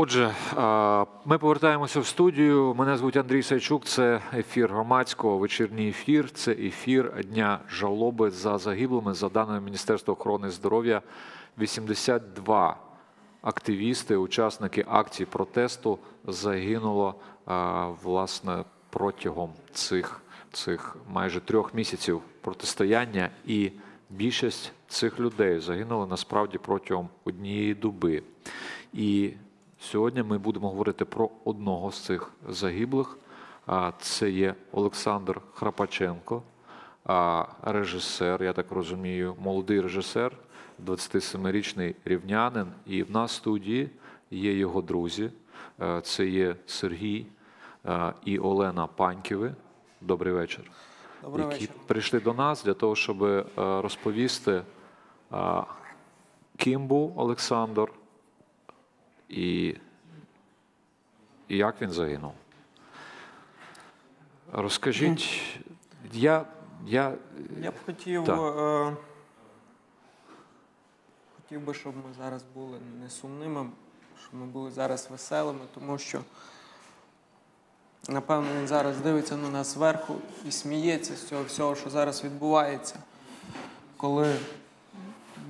Отже, ми повертаємося в студію. Мене звуть Андрій Сайчук, це ефір громадського, вечірній ефір. Це ефір Дня жалоби за загиблими. За даними Міністерства охорони здоров'я, 82 активісти, учасники акцій протесту загинуло, власне, протягом цих майже 3 місяців протистояння. І більшість цих людей загинули насправді протягом однієї доби. І сьогодні ми будемо говорити про одного з цих загиблих. Це є Олександр Храпаченко, режисер, я так розумію, молодий режисер, 27-річний рівнянин. І в нас в студії є його друзі. Це є Сергій і Олена Паньківи. Добрий вечір. Добрий які вечір. Прийшли до нас для того, щоб розповісти, ким був Олександр і як він загинув. Розкажіть, я б хотів, би, щоб ми зараз були не сумними, щоб ми були зараз веселими, тому що, напевно, він зараз дивиться на нас зверху і сміється з цього всього, що зараз відбувається. Коли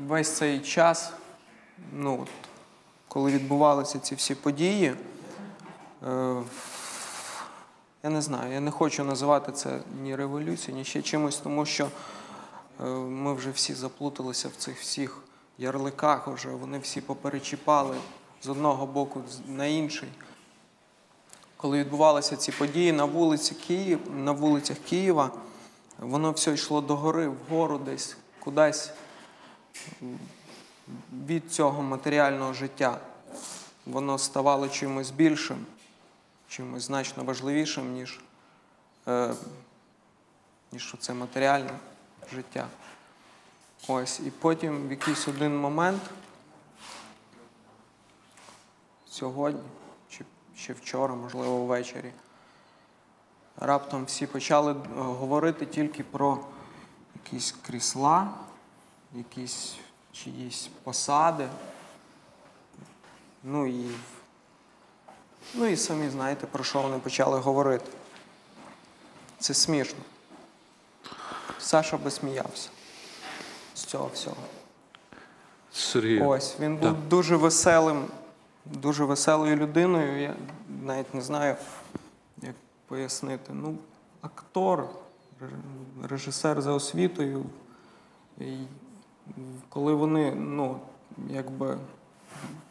весь цей час, коли відбувалися ці всі події, я не знаю, я не хочу називати це ні революцією, ні ще чимось, тому що ми вже всі заплуталися в цих всіх ярликах, вже вони всі поперечіпали з одного боку на інший. Коли відбувалися ці події на вулицях Києва, воно все йшло догори, вгору десь, кудись від цього матеріального життя. Воно ставало чимось більшим, чимось значно важливішим, ніж це матеріальне життя. Ось, і потім в якийсь один момент, сьогодні, чи ще вчора, можливо, ввечері, раптом всі почали говорити тільки про якісь крісла, якісь чиїсь посади. І самі знаєте, про що вони почали говорити. Це смішно. Саша би сміявся з цього всього. Сергій. Ось, він був дуже веселою людиною. Я навіть не знаю, як пояснити. Актор, режисер за освітою. І коли вони,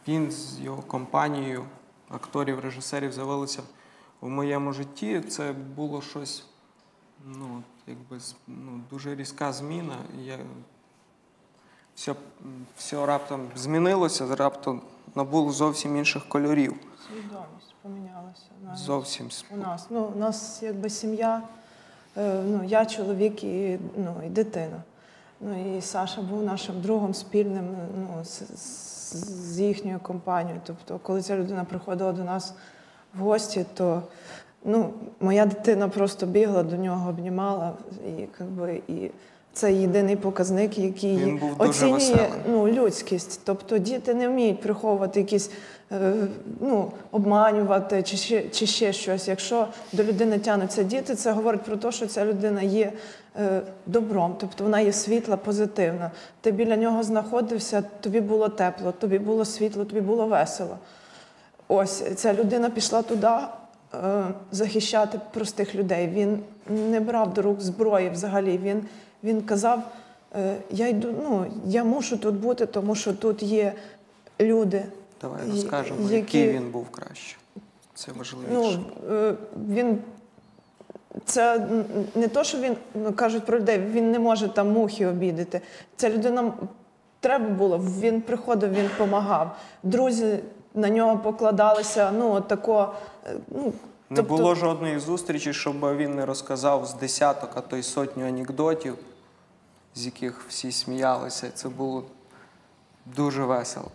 він з його компанією акторів, режисерів з'явилися в моєму житті, це було щось, дуже різка зміна. Все раптом змінилося, раптом набуло зовсім інших кольорів. Свідомість помінялася. Зовсім. У нас якби сім'я, я чоловік і дитина. І Саша був нашим другом спільним з їхньою компанією. Тобто, коли ця людина приходила до нас в гості, то моя дитина просто бігла до нього, обнімала. І це єдиний показник, який оцінює людськість. Тобто діти не вміють приховувати якісь, обманювати чи ще щось. Якщо до людини тягнуться діти, це говорить про те, що ця людина є добром, тобто вона є світла, позитивна. Ти біля нього знаходився, тобі було тепло, тобі було світло, тобі було весело. Ось, ця людина пішла туди захищати простих людей. Він не брав до рук зброї взагалі. Він казав, я йду, я мушу тут бути, тому що тут є люди. Давай розкажемо, який він був краще. Це важливіше. Це не то, що він, кажуть про людей, він не може там мухи обідати. Ця людина, треба було, він приходив, він допомагав. Друзі на нього покладалися, Не було жодної зустрічі, щоб він не розказав з десяток, а то й сотню анекдотів, з яких всі сміялися. Це було дуже весело.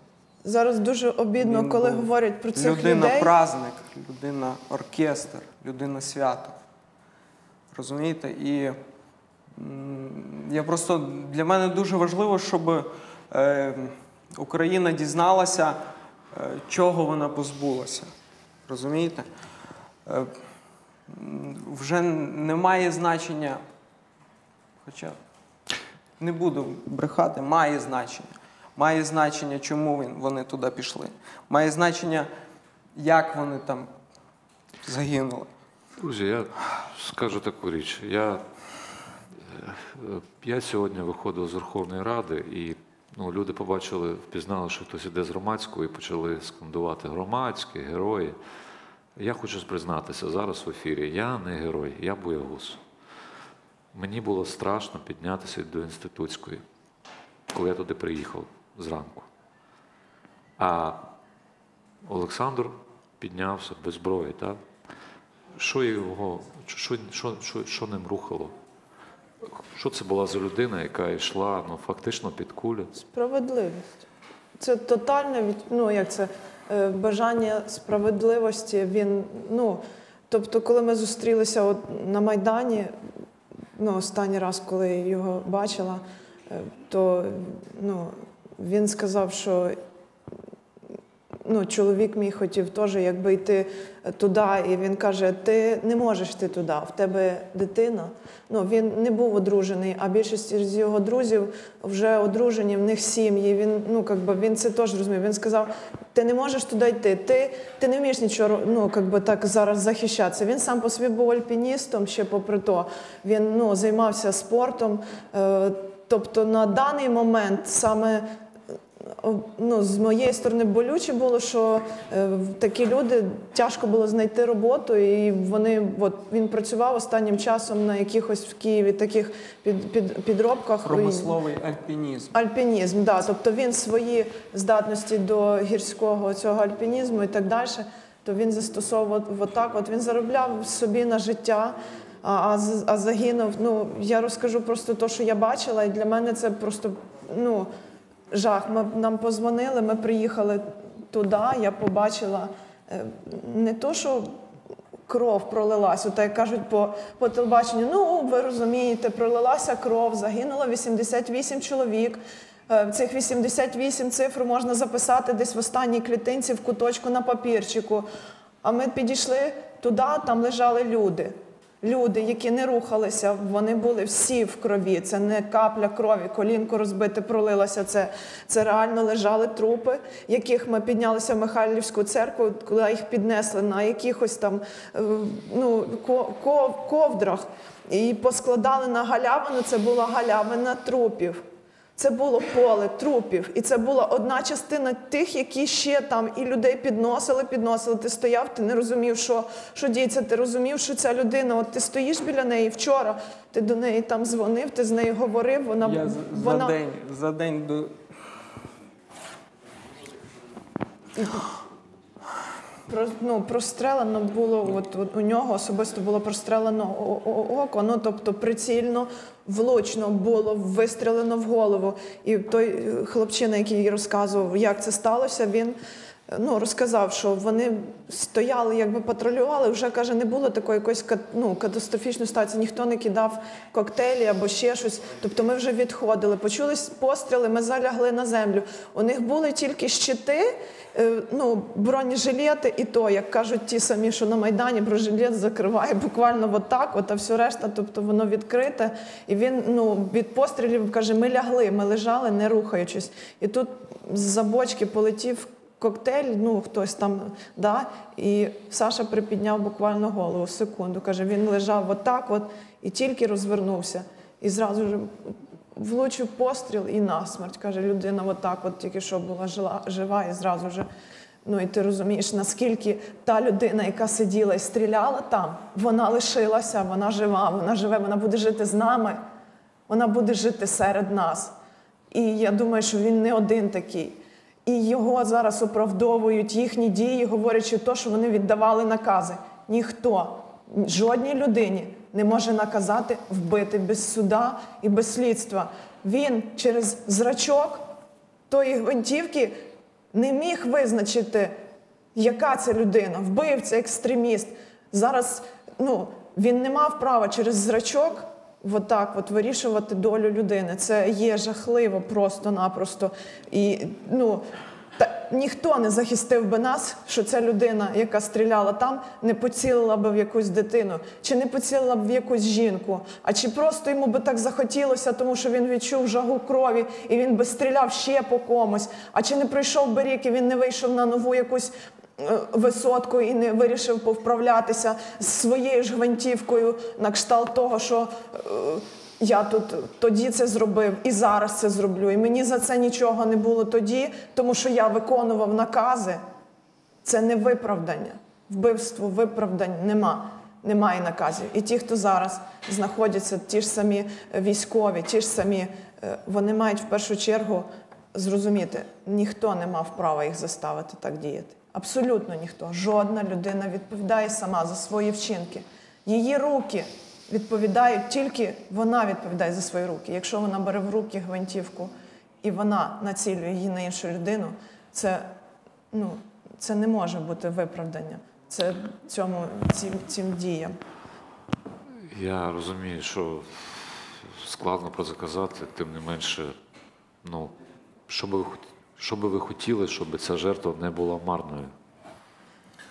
Зараз дуже обідно, коли говорять про цих людей. Людина-праздник, людина-оркестр, людина-свято. Розумієте? І для мене дуже важливо, щоб Україна дізналася чого вона позбулася. Розумієте? Вже немає значення, хоча не буду брехати, має значення. Має значення, чому вони туди пішли. Має значення, як вони там загинули. Друзі, я скажу таку річ. Я сьогодні виходив з Верховної Ради, і люди побачили, впізнали, що хтось іде з громадського, і почали скандувати громадські, герої. Я хочу признатися зараз в ефірі, я не герой, я боягуз. Мені було страшно піднятися до Інститутської, коли я туди приїхав зранку. А Олександр піднявся без зброї, так? Що ним рухало? Що це була за людина, яка йшла фактично під кулю? Справедливість. Це тотальне бажання справедливості. Тобто, коли ми зустрілися на Майдані, останній раз, коли я його бачила, то він сказав, що чоловік мій хотів теж йти туди, і він каже, ти не можеш йти туди, в тебе дитина. Він не був одружений, а більшість з його друзів вже одружені, в них сім'ї, він це теж розумів. Він сказав, ти не можеш туди йти, ти не вмієш нічого так зараз захищатися. Він сам по собі був альпіністом, ще попри то. Він займався спортом. Тобто на даний момент саме з моєї сторони болюче було, що такі люди, тяжко було знайти роботу, і він працював останнім часом на якихось в Києві таких підробках. Промисловий альпінізм. Альпінізм, так. Тобто він свої здатності до гірського цього альпінізму і так далі, то він застосовував отак. Він заробляв собі на життя, а загинув. Я розкажу просто те, що я бачила, і для мене це просто, жах. Нам позвонили, ми приїхали туди, я побачила не то, що кров пролилась, от як кажуть по телебаченню, ви розумієте, пролилася кров, загинуло 88 чоловік. Цих 88 цифр можна записати десь в останній клітинці, в куточку на папірчику. А ми підійшли туди, там лежали люди. Люди, які не рухалися, вони були всі в крові. Це не капля крові, колінко розбите, пролилося. Це реально лежали трупи, яких ми піднялися в Михайлівську церкву, коли їх піднесли на якихось там ковдрах. І поскладали на галявину, це була галявина трупів. Це було поле трупів. І це була одна частина тих, які ще там і людей підносили. Ти стояв, ти не розумів, що діється. Ти розумів, що ця людина, от ти стоїш біля неї вчора, ти до неї там дзвонив, ти з нею говорив. За день до... Прострелено було, у нього особисто було прострелено око, тобто прицільно, влучно було вистрелено в голову. І той хлопчина, який розказував, як це сталося, він розказав, що вони стояли, патрулювали, вже, каже, не було такої якоїсь катастрофічної ситуації, ніхто не кидав коктейлі або ще щось. Тобто ми вже відходили, почулись постріли, ми залягли на землю. У них були тільки щити, бронежилети, і то, як кажуть ті самі, що на Майдані бронежилет закриває буквально отак, а все решта, тобто воно відкрите. І він від пострілів, каже, ми лягли, ми лежали, не рухаючись. І тут з-за бочки полетів коктейль, хтось там, і Саша припідняв буквально голову, секунду. Каже, він лежав отак і тільки розвернувся. І зразу ж влучив постріл і насмерть. Каже, людина отак тільки що була жива і зразу ж. І ти розумієш, наскільки та людина, яка сиділа і стріляла там, вона лишилася, вона жива, вона живе, вона буде жити з нами, вона буде жити серед нас. І я думаю, що він не один такий. І його зараз оправдовують їхні дії, говорячи те, що вони віддавали накази. Ніхто, жодній людині не може наказати вбити без суда і без слідства. Він через зрачок тої гвинтівки не міг визначити, яка це людина, вбивця, екстреміст. Зараз він не мав права через зрачок вирішувати долю людини. Це є жахливо просто-напросто. І, ніхто не захистив би нас, що ця людина, яка стріляла там, не поцілила би в якусь дитину, чи не поцілила б в якусь жінку, а чи просто йому би так захотілося, тому що він відчув жагу крові, і він би стріляв ще по комусь, а чи не пройшов би рік, і він не вийшов на нову якусь висотку і не вирішив повправлятися з своєю ж гвинтівкою на кшталт того, що я тут тоді це зробив і зараз це зроблю, і мені за це нічого не було тоді, тому що я виконував накази. Це не виправдання. Вбивству виправдань нема. Немає наказів. І ті, хто зараз знаходяться, ті ж самі військові, ті ж самі, вони мають в першу чергу зрозуміти, ніхто не мав права їх заставити так діяти. Абсолютно ніхто. Жодна людина відповідає сама за свої вчинки. Її руки відповідають, тільки вона відповідає за свої руки. Якщо вона бере в руки гвинтівку і вона націлює її на іншу людину, це не може бути виправдання цим діям. Я розумію, що складно про це казати, тим не менше, що би ви хотіли, щоб ця жертва не була марною?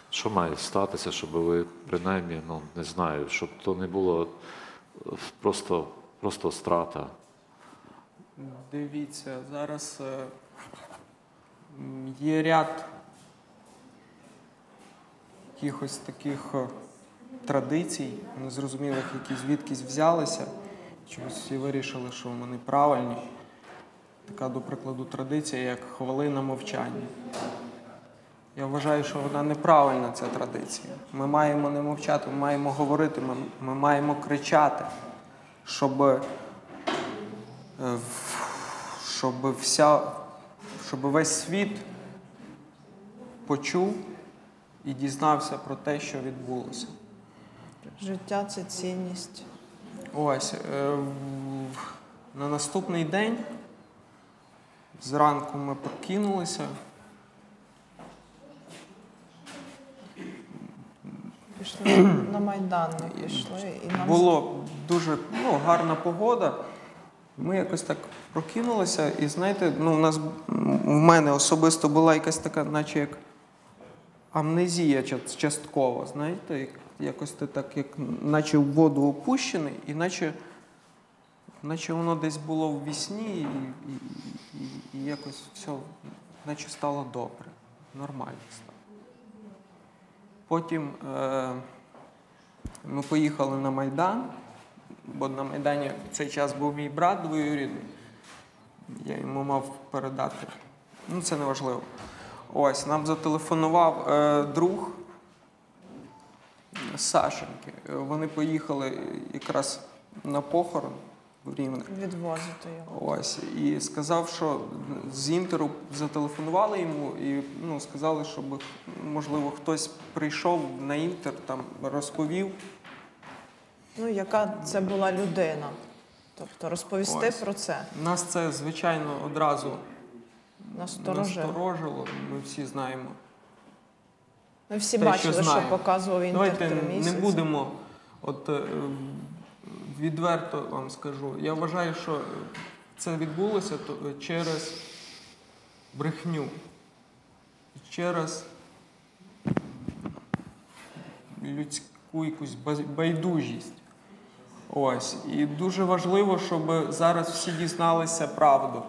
Що має статися, щоб ви, принаймні, не знаю, щоб то не було просто страта? Дивіться, зараз є ряд якихось таких традицій, незрозумілих, які звідкись взялися, чомусь всі вирішили, що вони правильні. Така, до прикладу, традиція, як хвилина мовчання. Я вважаю, що вона неправильна, ця традиція. Ми маємо не мовчати, ми маємо говорити, ми маємо кричати, щоб весь світ почув і дізнався про те, що відбулося. Життя – це цінність. Ось, на наступний день зранку ми прокинулися. Пішли на Майдан, ми пішли. Було дуже гарна погода. Ми якось так прокинулися, і знаєте, в мене особисто була якась така, наче як амнезія частково, знаєте, якось ти так, наче в воду опущений, і наче воно десь було в вісні, і якось все, наче стало добре, нормально стало. Потім ми поїхали на Майдан, бо на Майдані в цей час був мій брат двоюрідний. Я йому мав передати. Це не важливо. Ось, нам зателефонував друг Сашеньки. Вони поїхали якраз на похорон в Рівне. Відвозити його. Ось, і сказав, що з Інтеру зателефонували йому і сказали, щоб, можливо, хтось прийшов на Інтер, там розповів. Яка це була людина. Тобто розповісти про це. Нас це, звичайно, одразу насторожило. Ми всі знаємо. Ми всі бачили, що показував Інтер 3 місяці. Давайте не будемо, відверто вам скажу. Я вважаю, що це відбулося через брехню, через людську якусь байдужість. Ось. І дуже важливо, щоб зараз всі дізналися правду.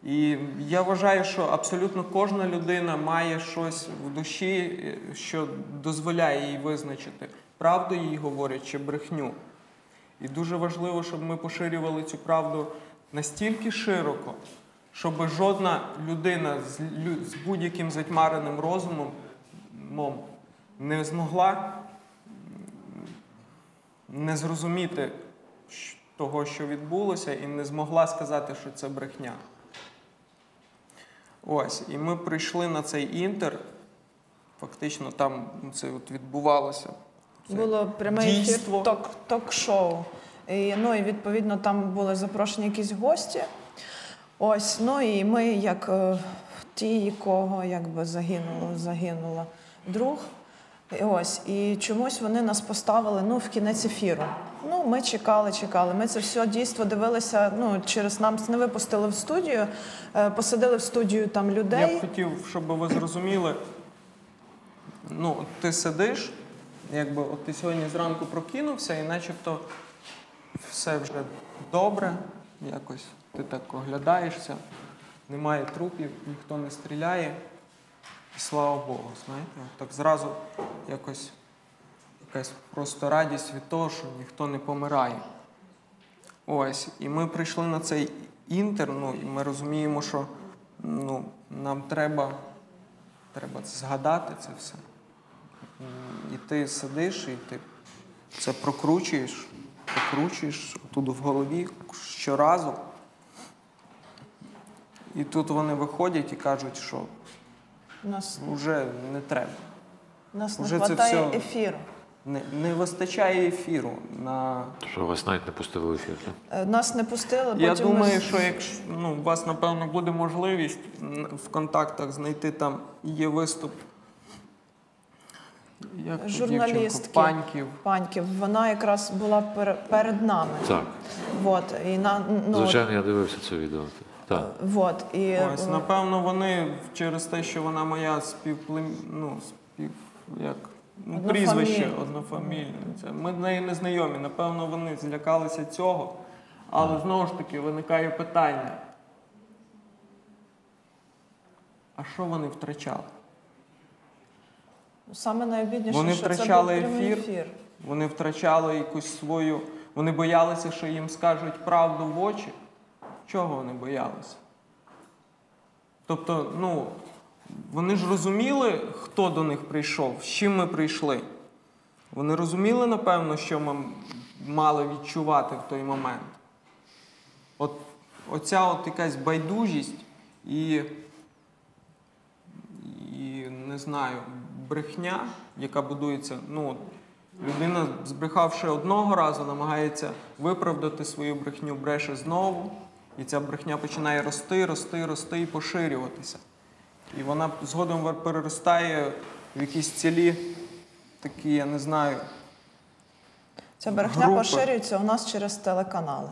І я вважаю, що абсолютно кожна людина має щось в душі, що дозволяє їй визначити, правду їй говорять чи брехню. І дуже важливо, щоб ми поширювали цю правду настільки широко, щоб жодна людина з будь-яким затьмареним розумом не змогла не зрозуміти того, що відбулося, і не змогла сказати, що це брехня. Ось, і ми прийшли на цей Інтер, фактично там це відбувалося. Було прямий ефір ток-шоу. І відповідно, там були запрошені якісь гості. Ось, і ми, як ті, кого загинула друг, І ось, і чомусь вони нас поставили, ну, в кінець ефіру. Ну, ми чекали. Ми це все дійство дивилися, ну, через нас не випустили в студію, посадили в студію там людей. Я б хотів, щоб ви зрозуміли, ну, от ти сидиш, якби от ти сьогодні зранку прокинувся і начебто все вже добре, якось ти так оглядаєшся, немає трупів, ніхто не стріляє. І слава Богу, знаєте, так зразу якось якась просто радість від того, що ніхто не помирає. Ось, і ми прийшли на цей інтер, ну, і ми розуміємо, що, ну, нам треба згадати це все. І ти сидиш, і ти це прокручуєш тут в голові щоразу. І тут вони виходять і кажуть, що вже не треба. У нас Уже не це вистачає все- ефіру. Не вистачає ефіру на... Що вас навіть не пустили в ефір? Нас не пустили, Я потім думаю, ми... що якщо у вас, напевно, буде можливість в контактах знайти, там є виступ як Журналістки. Паньків. Вона якраз була перед нами. Так. Вот. І Звичайно, я дивився це відео. Так. Вот. І... Ось, напевно, вони через те, що вона моя прізвище однофамільне. Ми з нею не знайомі. Напевно, вони злякалися цього. Але знову ж таки виникає питання. А що вони втрачали? Саме найобідніше, Вони що це був втрачали прямий ефір. Вони втрачали якусь свою... Вони боялися, що їм скажуть правду в очі. Чого вони боялися? Тобто, ну, вони ж розуміли, хто до них прийшов, з чим ми прийшли. Вони розуміли, напевно, що ми мали відчувати в той момент. Оця от якась байдужість і не знаю, брехня, яка будується, ну, людина, збрехавши одного разу, намагається виправдати свою брехню, бреше знову, і ця брехня починає рости і поширюватися. І вона згодом переростає в якісь цілі такі, я не знаю, Ця брехня групи. поширюється у нас через телеканали.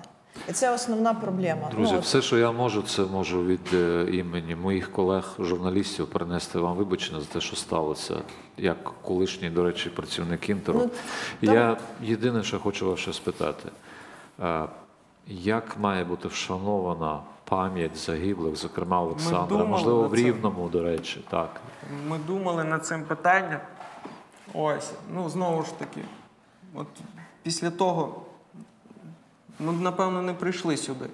І це основна проблема. Друзі, Ну, от все, що я можу, це можу від імені моїх колег-журналістів принести вам вибачення за те, що сталося. Як колишній, до речі, працівник Інтеру. Ну, Я єдине, що хочу вас ще спитати. Як має бути вшанована пам'ять загиблих, зокрема Олександра? думали Можливо, над в цим. Рівному, до речі, так. Ми думали над цим питанням. Ось, ну, знову ж таки, от після того, ми б, напевно, не прийшли сюди.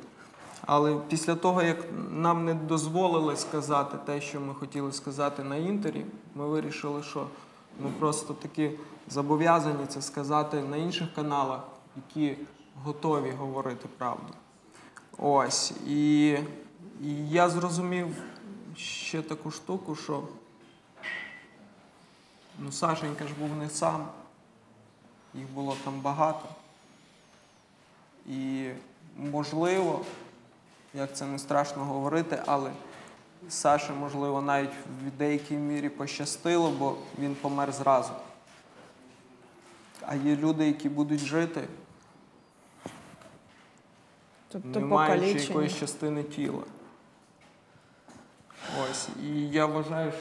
Але після того, як нам не дозволили сказати те, що ми хотіли сказати на інтері, ми вирішили, що ми просто таки зобов'язані це сказати на інших каналах, які готові говорити правду. Ось. І я зрозумів ще таку штуку, що ну, Сашенька ж був не сам, їх було там багато. І можливо, як це не страшно говорити, але Саші, можливо, навіть в деякій мірі пощастило, бо він помер зразу. А є люди, які будуть жити, тобто не маючи покалічені. якоїсь частини тіла. Ось. І я вважаю,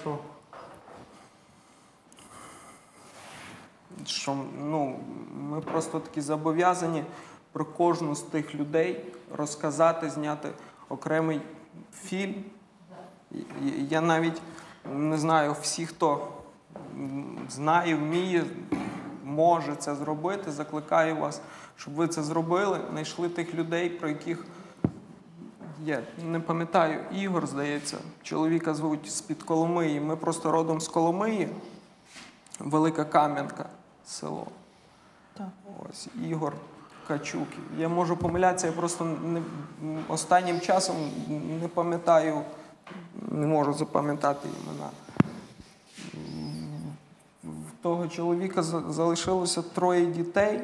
що ну, ми просто таки зобов'язані про кожну з тих людей розказати, зняти окремий фільм. Я навіть не знаю, всі, хто знає, вміє, може це зробити, закликаю вас, щоб ви це зробили, знайшли тих людей, про яких, я не пам'ятаю, Ігор, здається, чоловіка звуть з-під Коломиї. Ми просто родом з Коломиї, Велика Кам'янка, село. Так. Ось, Ігор Качук. Я можу помилятися, я просто останнім часом не пам'ятаю, не можу запам'ятати імена. В того чоловіка залишилося 3 дітей.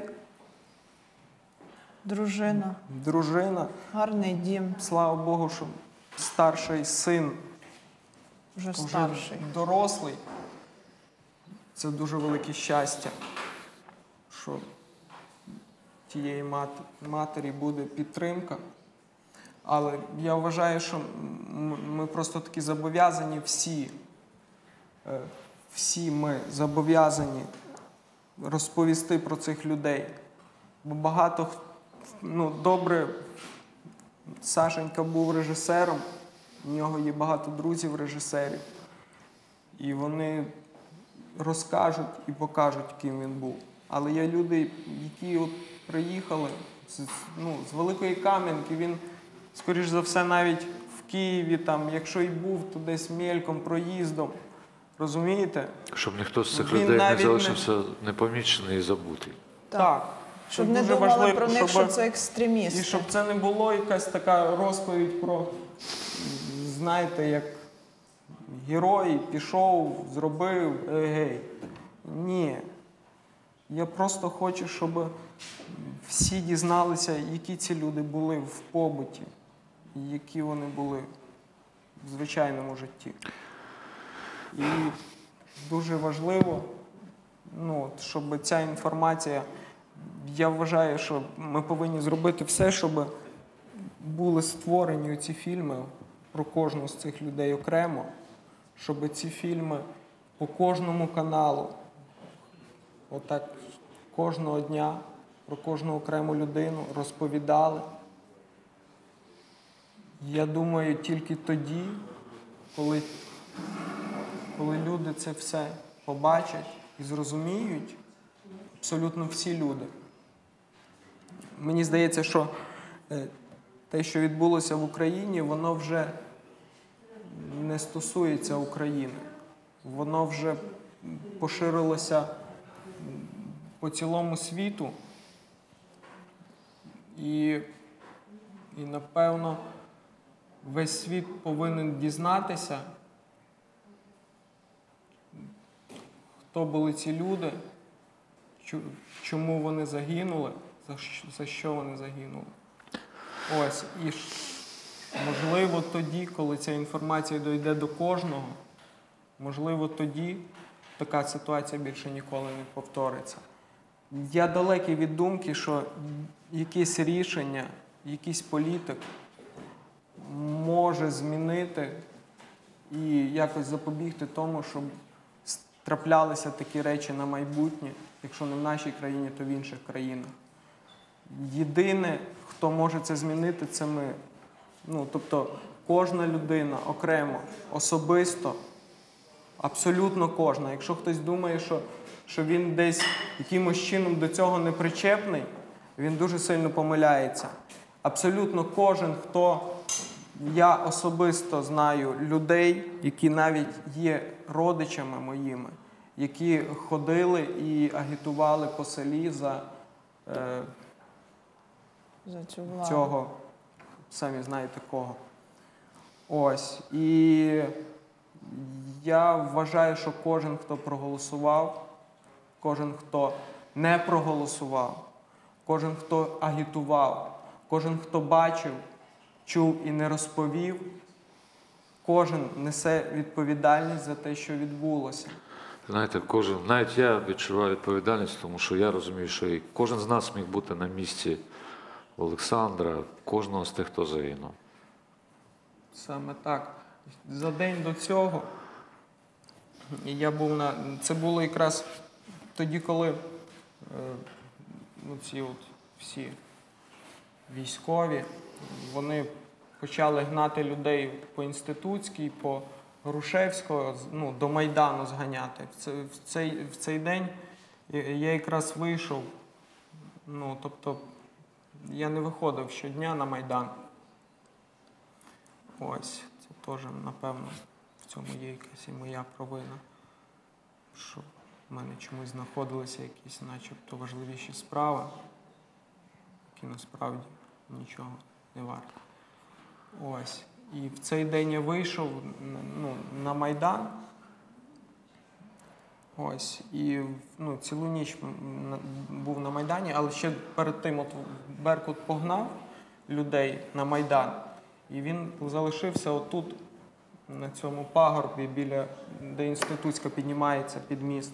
Дружина. Гарний дім, Слава Богу, що старший син вже вже старший. дорослий. це дуже велике щастя, що тієї матері буде підтримка. Але я вважаю, що ми просто таки зобов'язані всі ми зобов'язані розповісти про цих людей. Бо багато, добре, Сашенька був режисером, у нього є багато друзів-режисерів. І вони розкажуть і покажуть, ким він був. Але є люди, які от приїхали з Великої Кам'янки, він, скоріш за все, навіть в Києві, там, якщо і був, то десь мельком, проїздом. Розумієте? Щоб ніхто з цих Він людей не навіть залишився непомічений і забутий. Так. Щоб Це не дуже думали важливо, про них, що це екстремісти. І щоб це не було якась така розповідь про, знаєте, як герой пішов, зробив, гей. Ні. Я просто хочу, щоб всі дізналися, які ці люди були в побуті, і які вони були в звичайному житті. І дуже важливо, щоб ця інформація, я вважаю, що ми повинні зробити все, щоб були створені ці фільми про кожного з цих людей окремо, щоб ці фільми по кожному каналу, отак кожного дня, про кожну окрему людину розповідали. Я думаю, тільки тоді, коли люди це все побачать і зрозуміють, абсолютно всі люди. Мені здається, що те, що відбулося в Україні, воно вже не стосується України. Воно вже поширилося по цілому світу. І напевно, весь світ повинен дізнатися, хто були ці люди, чому вони загинули, за що вони загинули. Ось. І можливо тоді, коли ця інформація дійде до кожного, можливо тоді така ситуація більше ніколи не повториться. Я далекий від думки, що якесь рішення, якийсь політик може змінити і якось запобігти тому, щоб траплялися такі речі на майбутнє, якщо не в нашій країні, то в інших країнах. Єдине, хто може це змінити, це ми. Тобто кожна людина окремо, особисто, абсолютно кожна. Якщо хтось думає, що він десь якимось чином до цього не причепний, він дуже сильно помиляється. Абсолютно кожен, я особисто знаю людей, які навіть є родичами моїми, які ходили і агітували по селі за цю владу. Цього, самі знаєте кого. Ось. І я вважаю, що кожен, хто проголосував, кожен, хто не проголосував, кожен, хто агітував, кожен, хто бачив, чув і не розповів, кожен несе відповідальність за те, що відбулося. Знаєте, навіть я відчуваю відповідальність, тому що я розумію, що і кожен з нас міг бути на місці Олександра, кожного з тих, хто загинув. Саме так. За день до цього я був це було якраз тоді, коли ці всі військові, вони почали гнати людей по Інститутській, по Грушевського, до Майдану зганяти. В цей день я якраз вийшов, тобто я не виходив щодня на Майдан. Ось, це теж, напевно, в цьому є якась і моя провина, що в мене чомусь знаходилися якісь начебто важливіші справи, які насправді нічого не варті. Ось. І в цей день я вийшов на Майдан. Ось. І цілу ніч був на Майдані, але ще перед тим Беркут погнав людей на Майдан. І він залишився отут, на цьому пагорбі, де Інститутська піднімається під міст.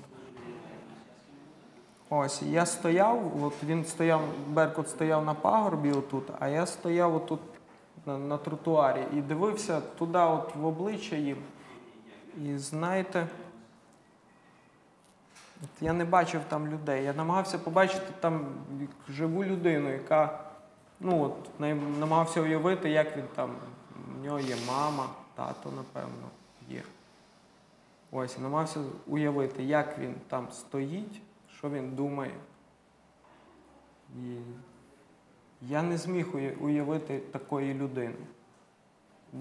Ось, і я стояв, от він стояв, Беркут стояв на пагорбі отут, а я стояв отут на тротуарі і дивився туди от в обличчя їм. І знаєте, от я не бачив там людей. Я намагався побачити там живу людину, яка, ну от, намагався уявити, як він там, в нього є мама, тато, напевно, є. Ось, намагався уявити, як він там стоїть, що він думає. І я не зміг уявити такої людини.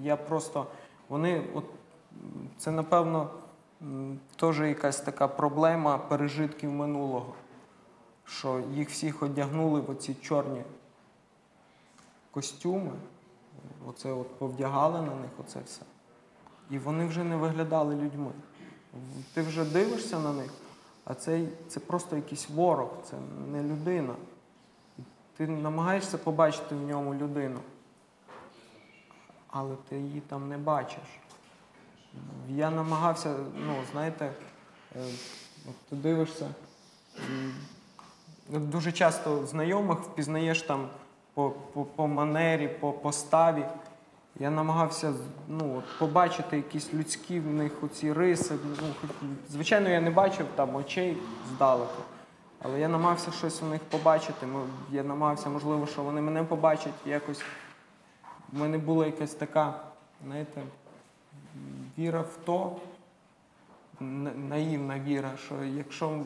Я просто, вони, от, це, напевно, теж якась така проблема пережитків минулого, що їх всіх одягнули в оці чорні костюми, оце от повдягали на них оце все. І вони вже не виглядали людьми. Ти вже дивишся на них, а це просто якийсь ворог, це не людина. Ти намагаєшся побачити в ньому людину, але ти її там не бачиш. Я намагався, ну, знаєте, ти дивишся, дуже часто знайомих впізнаєш там по манері, по поставі. Я намагався, ну, от, побачити якісь людські в них оці риси. Ну, звичайно, я не бачив там очей здалеку, але я намагався щось у них побачити. Я намагався, можливо, що вони мене побачать. Якось в мене була якась така, знаєте, віра в то, наївна віра, що якщо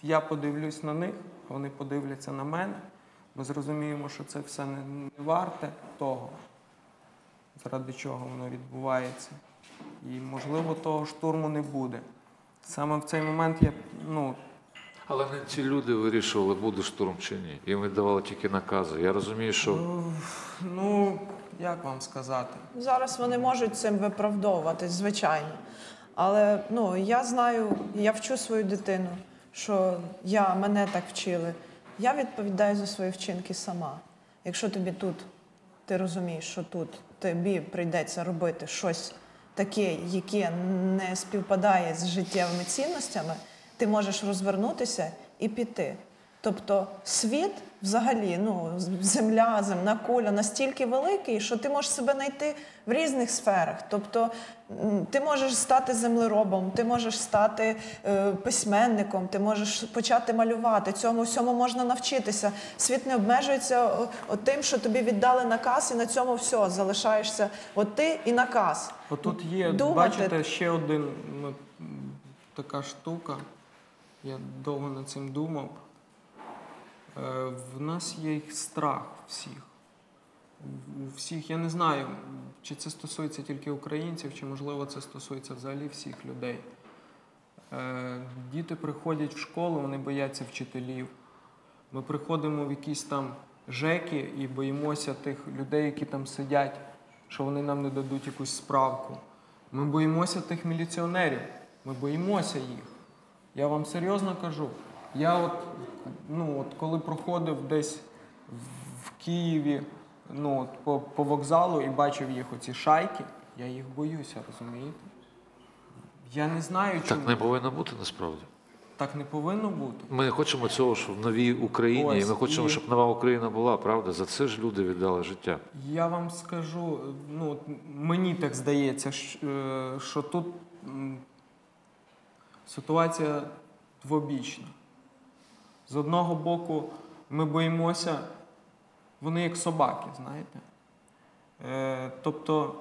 я подивлюсь на них, а вони подивляться на мене, ми зрозуміємо, що це все не варте того, заради чого воно відбувається. І, можливо, того штурму не буде. Саме в цей момент я, ну... Але не ці люди вирішували, буде штурм чи ні. Їм віддавали тільки накази. Я розумію, що... Ну, як вам сказати? Зараз вони можуть цим виправдовуватись, звичайно. Але, ну, я знаю, я вчу свою дитину, що мене так вчили. Я відповідаю за свої вчинки сама. Якщо тобі тут, ти розумієш, що тут тобі прийдеться робити щось таке, яке не співпадає з життєвими цінностями, ти можеш розвернутися і піти. Тобто світ взагалі, ну, земна куля настільки великий, що ти можеш себе знайти в різних сферах. Тобто ти можеш стати землеробом, ти можеш стати письменником, ти можеш почати малювати. Цьому всьому можна навчитися. Світ не обмежується тим, що тобі віддали наказ, і на цьому все, залишаєшся от ти і наказ. Отут є, бачите, ще один така штука. Я довго над цим думав. В нас є страх всіх. У всіх, я не знаю, чи це стосується тільки українців, чи, можливо, це стосується взагалі всіх людей. Діти приходять в школу, вони бояться вчителів. Ми приходимо в якісь там ЖЕКи і боїмося тих людей, які там сидять, що вони нам не дадуть якусь справку. Ми боїмося тих міліціонерів, ми боїмося їх. Я вам серйозно кажу. Я от, коли проходив десь в Києві, по вокзалу і бачив їх оці шайки, я їх боюся, розумієте? Я не знаю, чому. Так не повинно бути, насправді. Так не повинно бути. Ми хочемо цього, що в новій Україні, і ми хочемо, щоб нова Україна була, правда? За це ж люди віддали життя. Я вам скажу, мені так здається, що тут ситуація двобічна. З одного боку, ми боїмося, вони як собаки, знаєте. Тобто,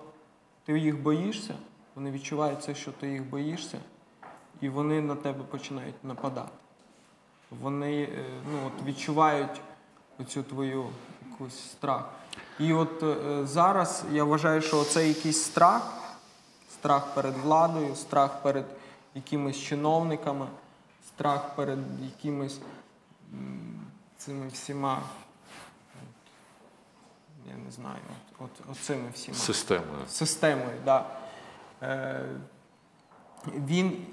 ти їх боїшся, вони відчувають це, що ти їх боїшся, і вони на тебе починають нападати. Вони відчувають оцю твою якусь страх. І от зараз я вважаю, що це якийсь страх перед владою, страх перед якимись чиновниками, страх перед якимись цими всіма, я не знаю, оцими всіма. Системою, так. Він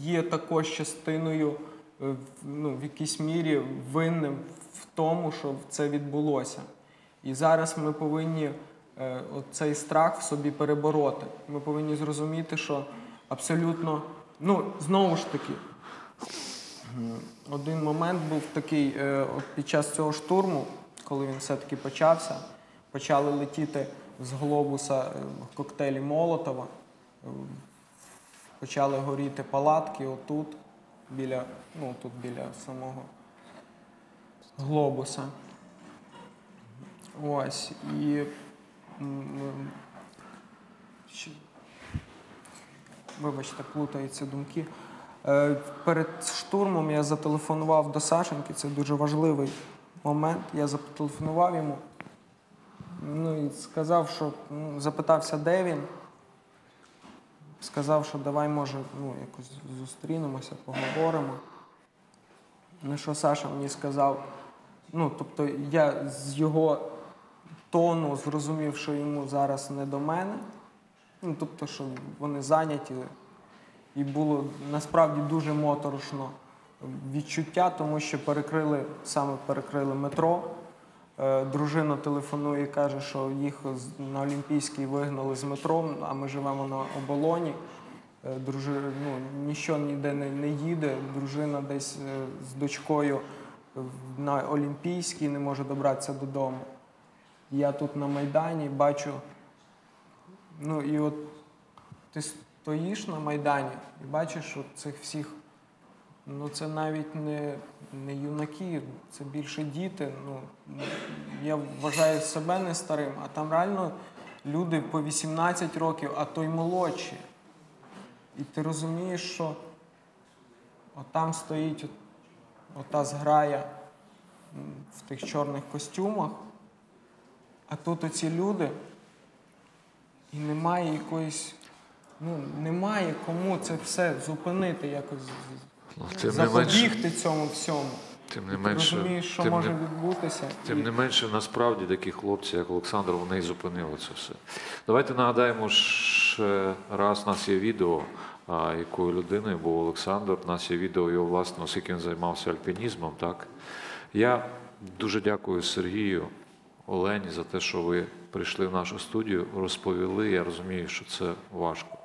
є також частиною, в якійсь мірі винним в тому, що це відбулося. І зараз ми повинні цей страх в собі перебороти. Ми повинні зрозуміти, що абсолютно, знову ж таки, Один момент був такий, от під час цього штурму, коли він все-таки почався, почали летіти з глобуса коктейлі Молотова, почали горіти палатки отут, тут біля самого глобуса. Ось, і вибачте, плутаються думки. Перед штурмом я зателефонував до Сашеньки, це дуже важливий момент. Я зателефонував йому, і сказав, що запитався, де він. Сказав, що давай, може, якось зустрінемося, поговоримо. На що Саша мені сказав, тобто я з його тону зрозумів, що йому зараз не до мене. Тобто, що вони зайняті. І було насправді дуже моторошно відчуття, тому що перекрили метро. Дружина телефонує і каже, що їх на Олімпійській вигнали з метро, а ми живемо на Оболоні. Нічого ніде не їде. Дружина десь з дочкою на Олімпійській не може добратися додому. Я тут на Майдані бачу, і от ти стоїш на Майдані і бачиш, що цих всіх, це навіть не юнаки, це більше діти. Я вважаю себе не старим, а там реально люди по 18 років, а то й молодші. І ти розумієш, що отам стоїть ота зграя в тих чорних костюмах, а тут оці люди, і немає якоїсь, немає кому це все зупинити, якось запобігти цьому всьому. Тим не ти менше, розумієш, що може відбутися. Тим не менше, насправді, такі хлопці, як Олександр, вони і зупинили це все. Давайте нагадаємо ще раз, у нас є відео, якою людиною був Олександр. У нас є відео його власне, оскільки він займався альпінізмом. Так? Я дуже дякую Сергію, Олені за те, що ви прийшли в нашу студію, розповіли. Я розумію, що це важко.